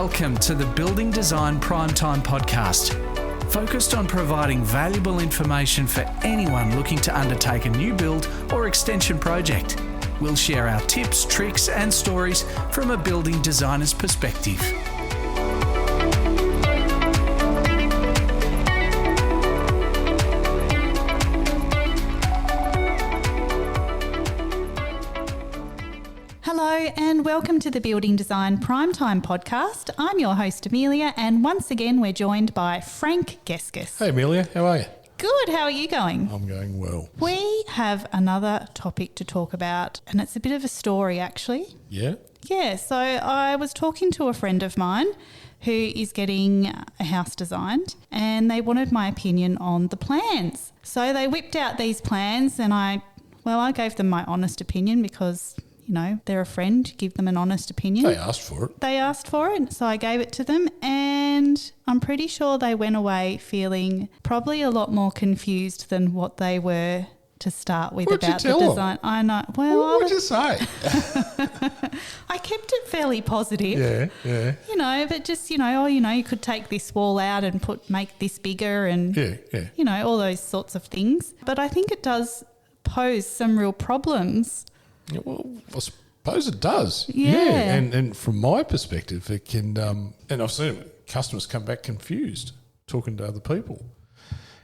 Welcome to the Building Design Primetime Podcast, focused on providing valuable information for anyone looking to undertake a new build or extension project. We'll share our tips, tricks and stories from a building designer's perspective. Hello and welcome to the Building Design Primetime Podcast. I'm your host Amelia, and once again we're joined by Frank Geskis. Hey Amelia, how are you? Good, how are you going? I'm going well. We have another topic to talk about, and it's a bit of a story actually. Yeah? Yeah, so I was talking to a friend of mine who is getting a house designed, and they wanted my opinion on the plans. So they whipped out these plans, and I gave them my honest opinion because, you know, they're a friend, give them an honest opinion. They asked for it. They asked for it, so I gave it to them, and I'm pretty sure they went away feeling probably a lot more confused than what they were to start with. What'd about you tell the them? design. I know. Well, What'd you say? I kept it fairly positive. Yeah. You know, but just, you could take this wall out and make this bigger and, Yeah. All those sorts of things. But I think it does pose some real problems. Yeah, well, I suppose it does. Yeah. And from my perspective, it can, and I've seen customers come back confused talking to other people.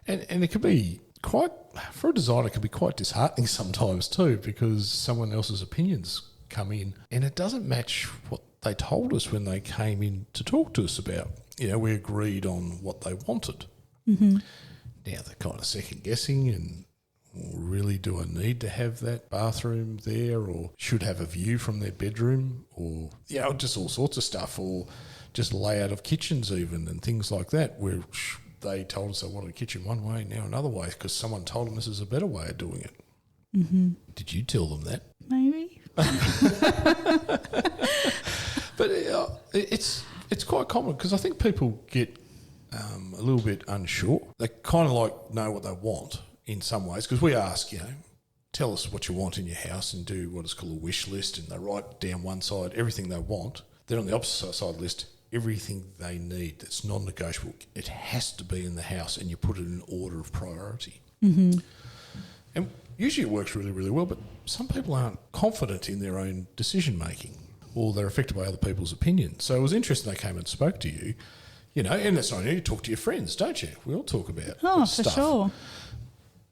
And it can be for a designer, it can be quite disheartening sometimes too, because someone else's opinions come in and it doesn't match what they told us when they came in to talk to us about. We agreed on what they wanted. Mm-hmm. Now they're kind of second guessing and, really, do I need to have that bathroom there, or should have a view from their bedroom, or just all sorts of stuff, or just layout of kitchens even and things like that, where they told us they wanted a kitchen one way, now another way, because someone told them this is a better way of doing it. Mm-hmm. Did you tell them that? Maybe. But it's quite common, because I think people get a little bit unsure. They kind of know what they want in some ways, because we ask, tell us what you want in your house, and do what is called a wish list, and they write down one side everything they want. Then on the opposite side of the list, everything they need that's non-negotiable. It has to be in the house, and you put it in order of priority. Mm-hmm. And usually it works really, really well, but some people aren't confident in their own decision-making, or they're affected by other people's opinions. So it was interesting they came and spoke to you, and that's not only you talk to your friends, don't you? We all talk about stuff. For sure.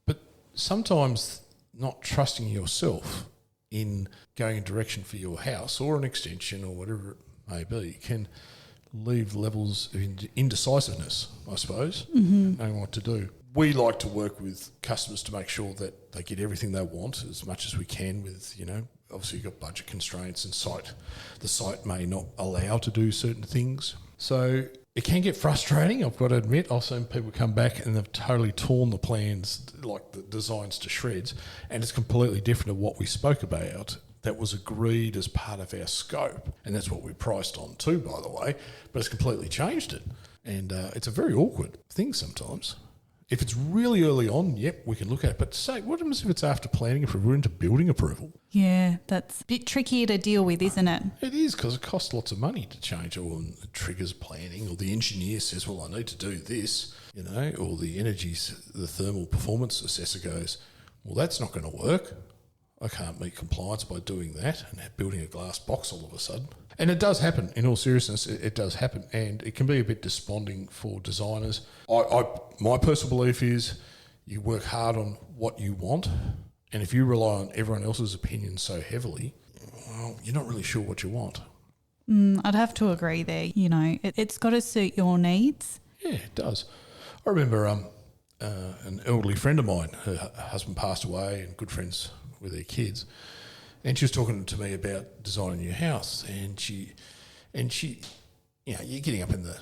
But sometimes not trusting yourself in going a direction for your house or an extension or whatever it may be can leave levels of indecisiveness, I suppose, knowing what to do. We like to work with customers to make sure that they get everything they want as much as we can with, obviously you've got budget constraints and the site may not allow to do certain things. So it can get frustrating, I've got to admit. I've seen people come back and they've totally torn the plans, like the designs, to shreds, and it's completely different to what we spoke about that was agreed as part of our scope. And that's what we priced on too, by the way, but it's completely changed it. And it's a very awkward thing sometimes. If it's really early on, yep, we can look at it. But say, what happens if it's after planning approval, we're into building approval? Yeah, that's a bit trickier to deal with, isn't it? It is, because it costs lots of money to change, or it triggers planning, or the engineer says, well, I need to do this, or the thermal performance assessor goes, well, that's not going to work. I can't meet compliance by doing that and building a glass box all of a sudden. And it does happen, in all seriousness, it does happen. And it can be a bit desponding for designers. My personal belief is you work hard on what you want. And if you rely on everyone else's opinion so heavily, well, you're not really sure what you want. I'd have to agree there. It's got to suit your needs. Yeah, it does. I remember an elderly friend of mine, her husband passed away, and good friends with their kids, and she was talking to me about designing your house, and she you're getting up in the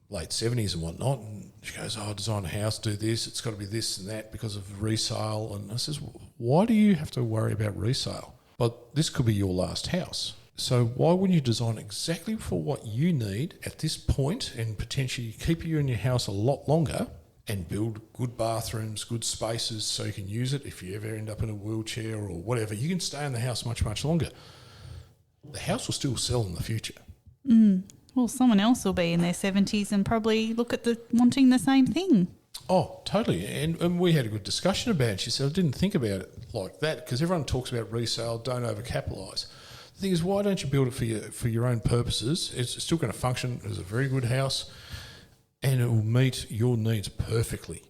late 70s and whatnot, and she goes, design a house, do this, it's got to be this and that because of resale. And I says, why do you have to worry about resale? But this could be your last house, so why wouldn't you design exactly for what you need at this point, and potentially keep you in your house a lot longer, and build good bathrooms, good spaces, so you can use it if you ever end up in a wheelchair or whatever. You can stay in the house much, much longer. The house will still sell in the future. Well, someone else will be in their 70s and probably look at wanting the same thing. Oh, totally. And we had a good discussion about it. She said, I didn't think about it like that because everyone talks about resale, don't overcapitalise. The thing is, why don't you build it for your own purposes? It's still going to function as a very good house and it will meet your needs perfectly,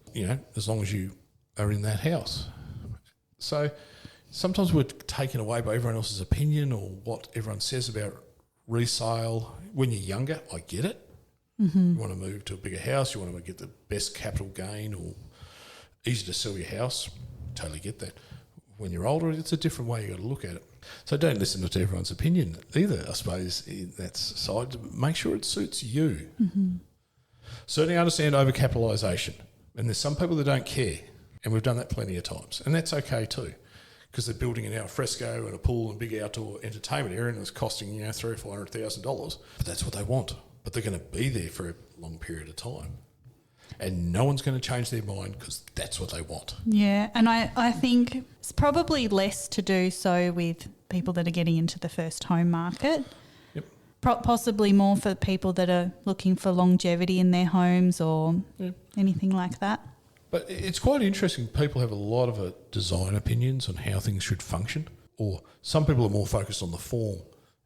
as long as you are in that house. So sometimes we're taken away by everyone else's opinion or what everyone says about resale. When you're younger, I get it. Mm-hmm. You want to move to a bigger house, you want to get the best capital gain or easy to sell your house. Totally get that. When you're older, it's a different way you got to look at it. So don't listen to everyone's opinion either, I suppose, in that side. Make sure it suits you. Mm-hmm. Certainly understand overcapitalisation. And there's some people that don't care, and we've done that plenty of times. And that's okay too, because they're building an al fresco and a pool and big outdoor entertainment area and it's costing, $300,000 or $400,000. But that's what they want. But they're going to be there for a long period of time. And no one's going to change their mind because that's what they want. Yeah, and I think it's probably less to do so with people that are getting into the first home market. Yep. Possibly more for people that are looking for longevity in their homes or anything like that. But it's quite interesting. People have a lot of design opinions on how things should function, or some people are more focused on the form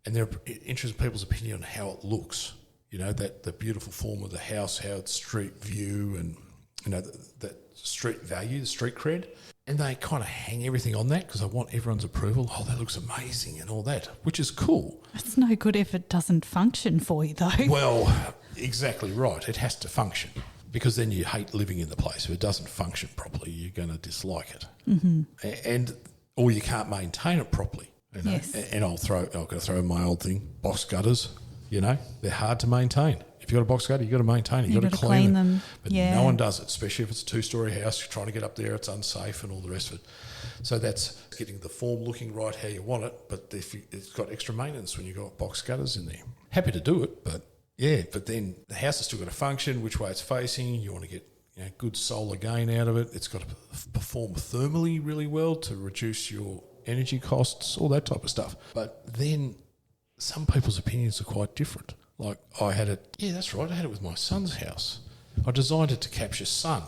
and they're interested in people's opinion on how it looks. That the beautiful form of the house, how it's street view and, that street value, the street cred. And they kind of hang everything on that because I want everyone's approval. Oh, that looks amazing and all that, which is cool. It's no good if it doesn't function for you, though. Well, exactly right. It has to function because then you hate living in the place. If it doesn't function properly, you're going to dislike it. Mm-hmm. Or you can't maintain it properly. Yes. And I'll got to throw in my old thing, box gutters. They're hard to maintain. If you've got a box gutter, you've got to maintain it. You've got to clean them. But no one does it, especially if it's a two-storey house. You're trying to get up there, it's unsafe and all the rest of it. So that's getting the form looking right how you want it, but it's got extra maintenance when you've got box gutters in there. Happy to do it, but then the house has still got to function, which way it's facing. You want to get good solar gain out of it. It's got to perform thermally really well to reduce your energy costs, all that type of stuff. But then some people's opinions are quite different. Like I had it, that's right, I had it with my son's house. I designed it to capture sun,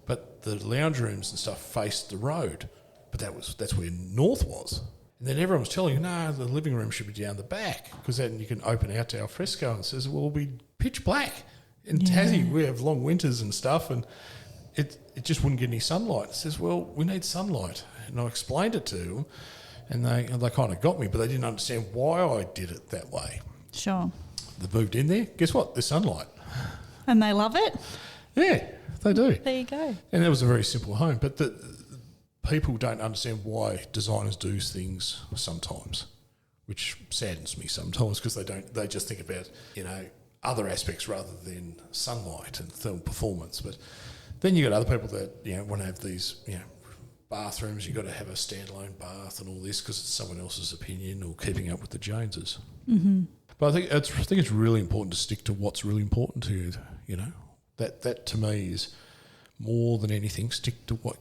but the lounge rooms and stuff faced the road, but that's where north was. And then everyone was telling you, no, the living room should be down the back because then you can open out to al fresco and it says, well, it'll be pitch black. In Tassie, we have long winters and stuff and it just wouldn't get any sunlight. It says, well, we need sunlight. And I explained it to them. And they kind of got me, but they didn't understand why I did it that way. Sure. They moved in there. Guess what? There's sunlight. And they love it? Yeah, they do. There you go. And it was a very simple home. But people don't understand why designers do things sometimes, which saddens me sometimes because they just think about, other aspects rather than sunlight and thermal performance. But then you got other people that, want to have these, bathrooms, you've got to have a standalone bath and all this because it's someone else's opinion or keeping up with the Joneses. Mm-hmm. But I think it's really important to stick to what's really important to you. That to me is more than anything. Stick to what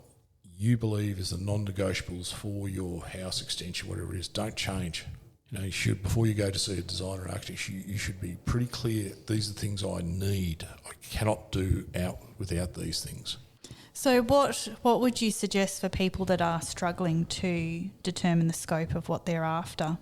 you believe is the non-negotiables for your house extension, whatever it is. Don't change. You should, before you go to see a designer or architect, you should be pretty clear. These are the things I need. I cannot do without these things. So what would you suggest for people that are struggling to determine the scope of what they're after?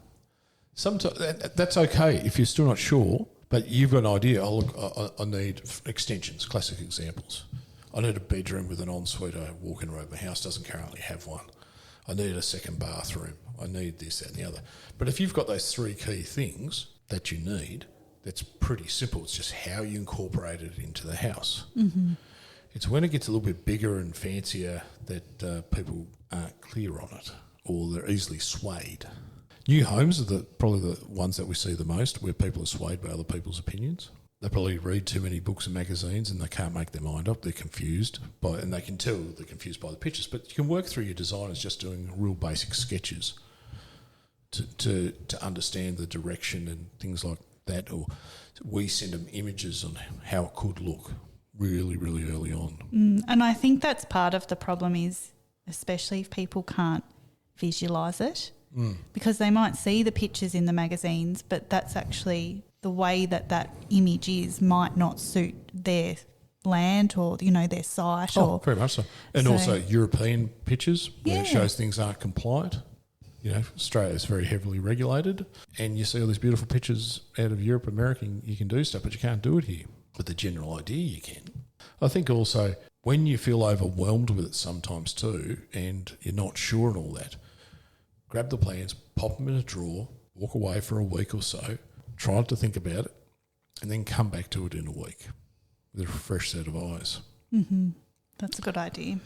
Sometimes that's okay if you're still not sure, but you've got an idea. I need extensions, classic examples. I need a bedroom with an ensuite, a walk-in room. My house doesn't currently have one. I need a second bathroom. I need this, that and the other. But if you've got those three key things that you need, that's pretty simple. It's just how you incorporate it into the house. Mm-hmm. It's when it gets a little bit bigger and fancier that people aren't clear on it or they're easily swayed. New homes are probably the ones that we see the most where people are swayed by other people's opinions. They probably read too many books and magazines and they can't make their mind up. They're confused and they can tell they're confused by the pictures. But you can work through your designers just doing real basic sketches to understand the direction and things like that. Or we send them images on how it could look really, really early on. And I think that's part of the problem is, especially if people can't visualise it, because they might see the pictures in the magazines, but that's actually the way that image is might not suit their land or, their site. Oh, very much so. And also European pictures where it Yeah. shows things aren't compliant. Australia is very heavily regulated, and you see all these beautiful pictures out of Europe, America, you can do stuff, but you can't do it here. But the general idea you can. I think also when you feel overwhelmed with it sometimes too, and you're not sure and all that, grab the plans, pop them in a drawer, walk away for a week or so, try not to think about it, and then come back to it in a week with a fresh set of eyes. Mm-hmm. That's a good idea.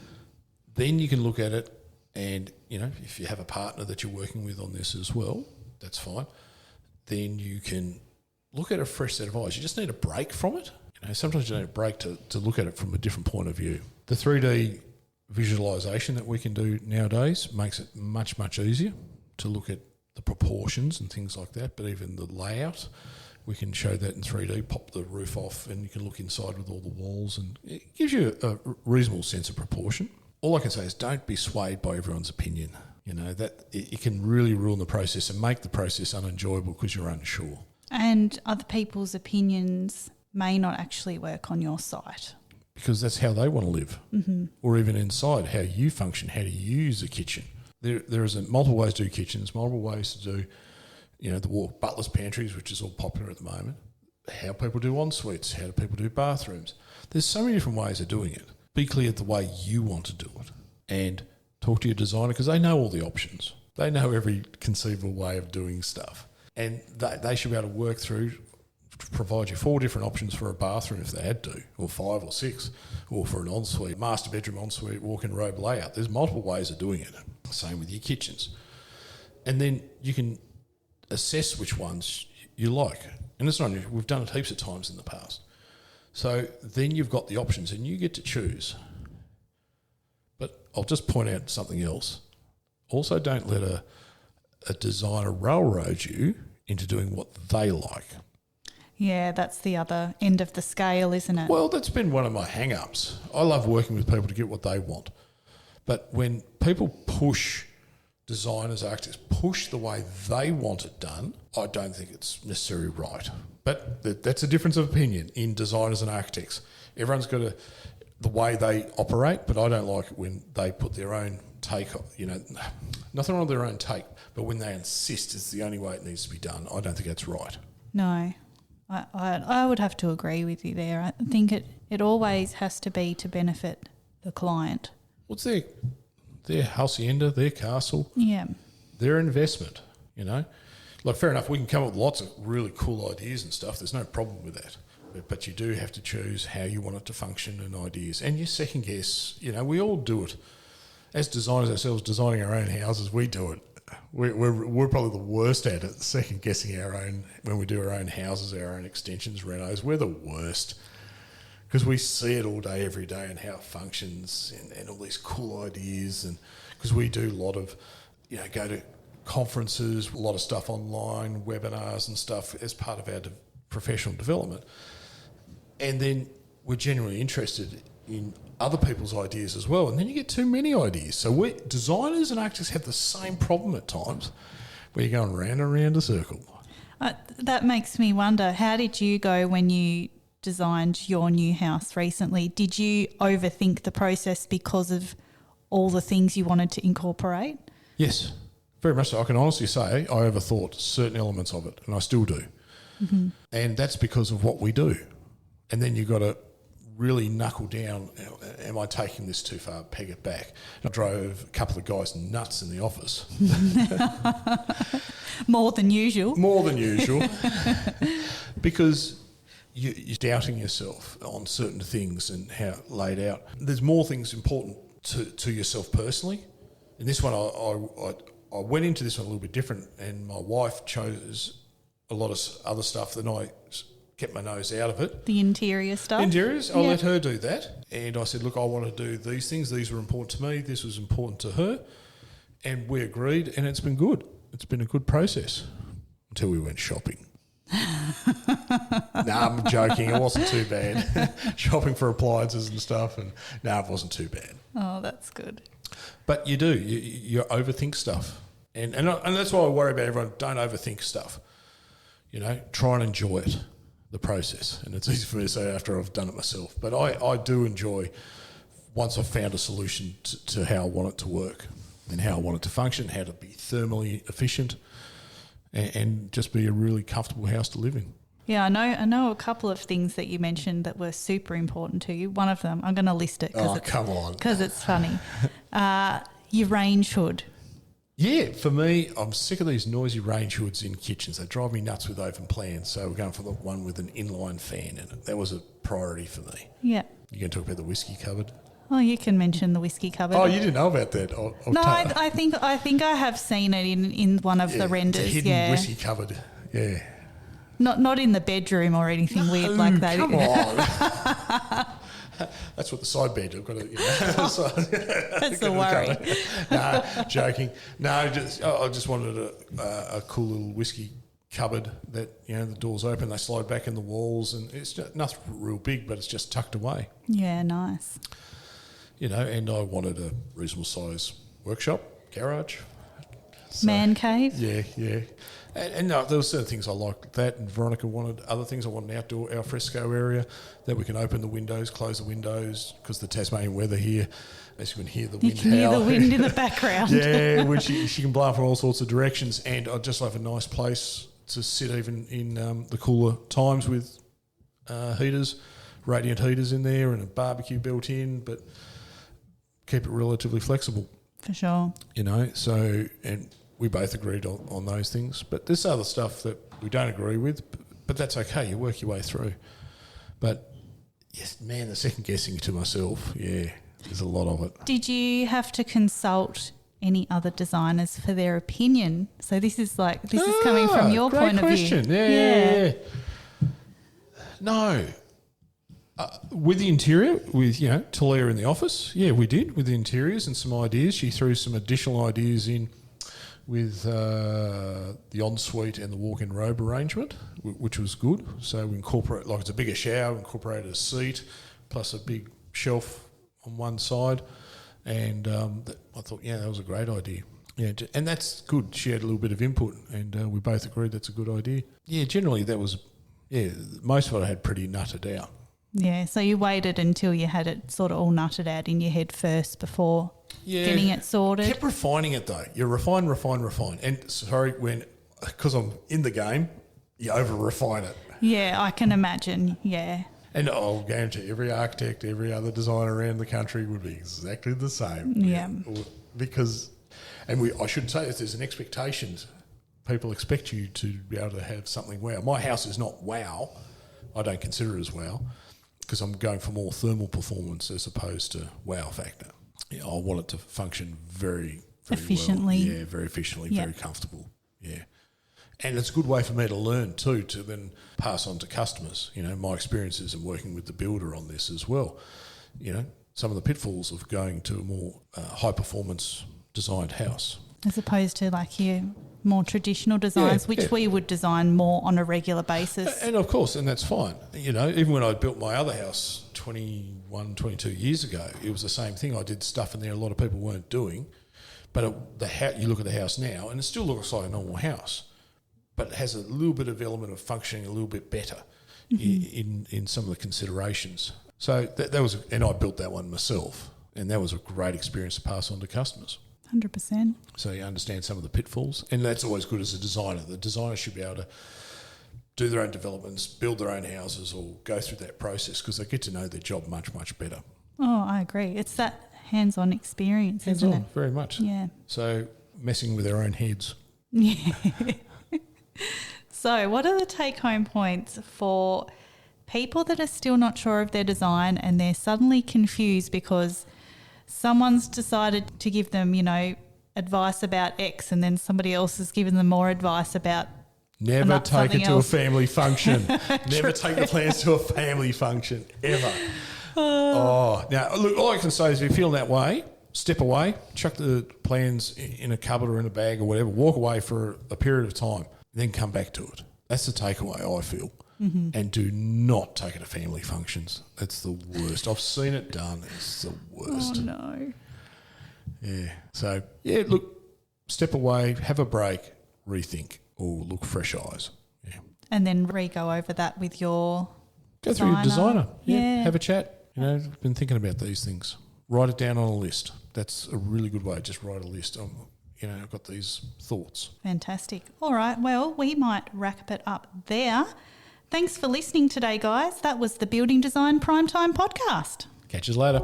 Then you can look at it, and, if you have a partner that you're working with on this as well, that's fine. Then you can look at a fresh set of eyes. You just need a break from it. Sometimes you need a break to look at it from a different point of view. The 3D visualisation that we can do nowadays makes it much, much easier to look at the proportions and things like that, but even the layout, we can show that in 3D, pop the roof off, and you can look inside with all the walls, and it gives you a reasonable sense of proportion. All I can say is don't be swayed by everyone's opinion. That it can really ruin the process and make the process unenjoyable because you're unsure. And other people's opinions may not actually work on your site. Because that's how they want to live. Mm-hmm. Or even inside, how you function, how do you use a kitchen. There is multiple ways to do kitchens, multiple ways to do, the butler's pantries, which is all popular at the moment. How people do en-suites, how do people do bathrooms. There's so many different ways of doing it. Be clear the way you want to do it, and talk to your designer because they know all the options. They know every conceivable way of doing stuff, and they should be able to work through, provide you 4 different options for a bathroom if they had to, or 5 or 6, or for an ensuite, master bedroom ensuite, walk-in robe layout. There's multiple ways of doing it. Same with your kitchens. And then you can assess which ones you like. And it's not, we've done it heaps of times in the past. So then you've got the options and you get to choose. But I'll just point out something else. Also, don't let a designer railroad you into doing what they like. Yeah, that's the other end of the scale, isn't it? Well, that's been one of my hang-ups. I love working with people to get what they want. But when people push designers, architects, push the way they want it done, I don't think it's necessarily right. But that's a difference of opinion in designers and architects. Everyone's got the way they operate, but I don't like it when they put their own take, nothing wrong with their own take, but when they insist it's the only way it needs to be done, I don't think that's right. No, I would have to agree with you there. I think it always has to be to benefit the client. What's their hacienda, their castle, Yeah. their investment, Like, fair enough, we can come up with lots of really cool ideas and stuff. There's no problem with that. But you do have to choose how you want it to function and ideas. And you second guess, we all do it. As designers ourselves, designing our own houses, we do it. We're probably the worst at it, second guessing when we do our own houses, our own extensions, renos. We're the worst because we see it all day, every day, and how it functions and all these cool ideas. And because we do a lot of, go to conferences, a lot of stuff online, webinars and stuff as part of our professional development. And then we're genuinely interested in other people's ideas as well. And then you get too many ideas. So designers and architects have the same problem at times where you're going round and round a circle. That makes me wonder, how did you go when you designed your new house recently? Did you overthink the process because of all the things you wanted to incorporate? Yes, very much so. I can honestly say I overthought certain elements of it, and I still do. Mm-hmm. And that's because of what we do. And then you've got to really knuckle down, am I taking this too far, peg it back. And I drove a couple of guys nuts in the office. More than usual. More than usual. Because you're doubting yourself on certain things and how laid out. There's more things important to yourself personally. In this one, I went into this one a little bit different, and my wife chose a lot of other stuff than I kept my nose out of it. The interior stuff? Interiors, I'll let her do that. And I said, look, I want to do these things. These were important to me. This was important to her. And we agreed, and it's been good. It's been a good process until we went shopping. I'm joking. It wasn't too bad. Shopping for appliances and stuff, and it wasn't too bad. Oh, that's good. But you do. You overthink stuff. And that's why I worry about everyone. Don't overthink stuff. try and enjoy it, the process. And it's easy for me to say after I've done it myself. But I do enjoy, once I've found a solution to how I want it to work and how I want it to function, how to be thermally efficient and just be a really comfortable house to live in. Yeah, I know a couple of things that you mentioned that were super important to you. One of them, I'm going to list it because it's funny. Your range hood. Yeah, for me, I'm sick of these noisy range hoods in kitchens. They drive me nuts with open plans. So we're going for the one with an inline fan in it. That was a priority for me. Yeah. You're going to talk about the whiskey cupboard? Oh, you can mention the whiskey cupboard. Oh, you didn't know about that? I think I have seen it in one of the renders. It's a hidden whiskey cupboard. Yeah. Not in the bedroom or anything weird like that. Come on. That's what the side bed. I've got to. That's the worry. No, joking. No, I just wanted a cool little whiskey cupboard that the doors open, they slide back in the walls, and it's just nothing real big, but it's just tucked away. Yeah, nice. And I wanted a reasonable size workshop, garage. Man cave? Yeah. And no, there were certain things I liked that, and Veronica wanted other things. I wanted an outdoor alfresco area that we can open the windows, close the windows, because the Tasmanian weather here, as you can hear the wind howl. You can hear the wind in the background. Yeah, which she can blow from all sorts of directions, and I'd just have a nice place to sit even in the cooler times with heaters, radiant heaters in there, and a barbecue built in, but keep it relatively flexible. For sure. So, and we both agreed on those things. But there's other stuff that we don't agree with, but that's okay. You work your way through. But, yes, man, the second guessing to myself, yeah, there's a lot of it. Did you have to consult any other designers for their opinion? So this is coming from your point of view. Great question. Yeah. No. With the interior, with, Talia in the office, yeah, we did with the interiors and some ideas. She threw some additional ideas in with the ensuite and the walk-in robe arrangement, which was good. So we incorporate, it's a bigger shower, incorporated a seat, plus a big shelf on one side. And I thought, that was a great idea. Yeah, and that's good. She had a little bit of input, and we both agreed that's a good idea. Yeah, generally that was, most of it I had pretty nutted out. Yeah, so you waited until you had it sort of all nutted out in your head first before getting it sorted. Kept refining it though. You refine. And because I'm in the game, you over-refine it. Yeah, I can imagine, yeah. And I'll guarantee every architect, every other designer around the country would be exactly the same. Yeah. Because, I should say, if there's an expectation, people expect you to be able to have something wow. My house is not wow. I don't consider it as wow, because I'm going for more thermal performance as opposed to wow factor. I want it to function very, very efficiently. Well. Yeah, very efficiently, very comfortable. Yeah. And it's a good way for me to learn too, to then pass on to customers, my experiences in working with the builder on this as well. Some of the pitfalls of going to a more high performance designed house. As opposed to your more traditional designs, which we would design more on a regular basis. And of course, and that's fine. Even when I built my other house 21, 22 years ago, it was the same thing. I did stuff in there a lot of people weren't doing. But you look at the house now, and it still looks like a normal house, but it has a little bit of element of functioning a little bit better in some of the considerations. So that was, and I built that one myself, and that was a great experience to pass on to customers. 100%. So you understand some of the pitfalls, and that's always good as a designer. The designer should be able to do their own developments, build their own houses, or go through that process because they get to know their job much, much better. Oh, I agree. It's that hands-on experience, isn't it? Very much. Yeah. So messing with their own heads. Yeah. So what are the take-home points for people that are still not sure of their design and they're suddenly confused because someone's decided to give them, advice about X and then somebody else has given them more advice about Never take it to a family function. Never take the plans to a family function, ever. Now, look, all I can say is if you're feeling that way, step away, chuck the plans in a cupboard or in a bag or whatever, walk away for a period of time, then come back to it. That's the takeaway, I feel. Mm-hmm. And do not take it to family functions. It's the worst. I've seen it done. It's the worst. Oh, no. Yeah. So, look, step away, have a break, rethink, or look fresh eyes. Yeah. And then re-go over that with your Go through your designer. Yeah. Have a chat. I've been thinking about these things. Write it down on a list. That's a really good way. Just write a list. I've got these thoughts. Fantastic. All right. Well, we might wrap it up there. Thanks for listening today, guys. That was the Building Design Primetime Podcast. Catch you later.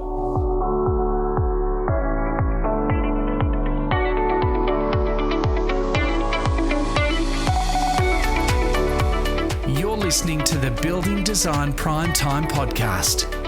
You're listening to the Building Design Primetime Podcast.